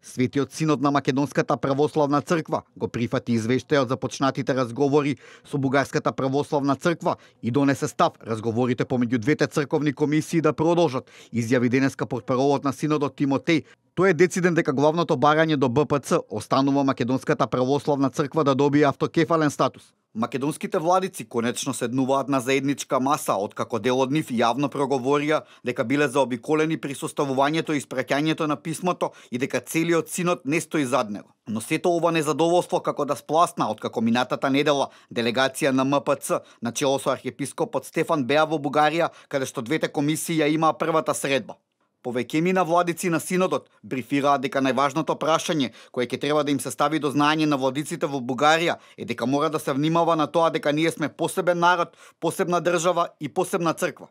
Светиот синод на Македонската православна црква го прифати извештајот за почнатите разговори со Бугарската православна црква и донесе став разговорите помеѓу двете црковни комисии да продолжат, изјави денеска портпаролот на синодот Тимотеј. Тој е дециден дека главното барање до БПЦ останува Македонската православна црква да добие автокефален статус. Македонските владици конечно седнуваат на заедничка маса, откако дел од нив јавно проговорија дека биле заобиколени при составувањето и испраќањето на писмото и дека целиот синод не стои зад него. Но сето ова незадоволство како да спласна откако минатата недела делегација на МПЦ на чело со архиепископот Стефан беа во Бугарија, каде што двете комисии ја имаа првата средба. Повеќемина владици на синодот брифираат дека најважното прашање кое ќе треба да им се стави до знаење на владиците во Бугарија е дека мора да се внимава на тоа дека ние сме посебен народ, посебна држава и посебна црква.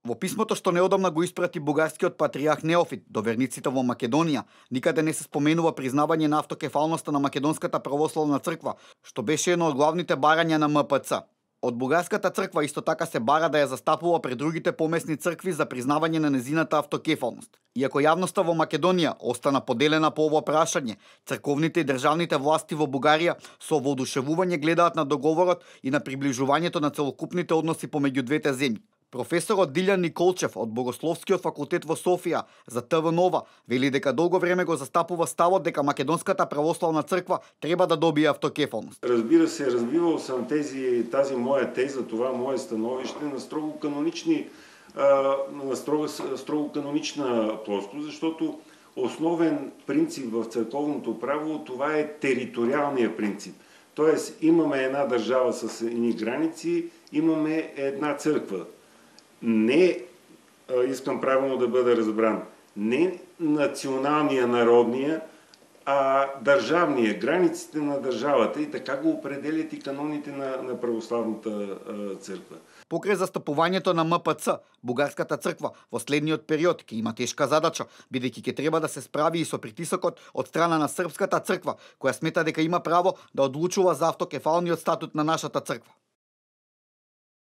Во писмото што неодамна го испрати бугарскиот патријарх Неофит до верниците во Македонија, никаде не се споменува признавање на автокефалноста на Македонската православна црква, што беше едно од главните барања на МПЦ. Од Бугарската црква исто така се бара да ја застапува пред другите помесни цркви за признавање на незината автокефалност. Иако јавноста во Македонија остана поделена по ово прашање, црковните и државните власти во Бугарија со воодушевување гледаат на договорот и на приближувањето на целокупните односи помеѓу двете земји. Професорот Дилјан Николчев од Богословскиот факултет во Софија за ТВ Нова вели дека долго време го застапува ставот дека Македонската православна црква треба да добие автокефалност. Разбира се, развивал съм тази моя теза, това мое становище на строго канонична плоскост, защото основен принцип в църковното право това е териториалния принцип. Тоест имаме една държава с едни граници, имаме една църква. Не, искам правилно да бъда разбран, не националния, народния, а държавния, границите на държавата, и така го определят и каноните на православната църква. Покрај застапувањето на МПЦ, Бугарската црква во следниот период ќе има тешка задача, бидејќи ќе треба да се справи и со притисокот од страна на Српската црква, која смета дека има право да одлучува за автокефалниот статут на нашата црква.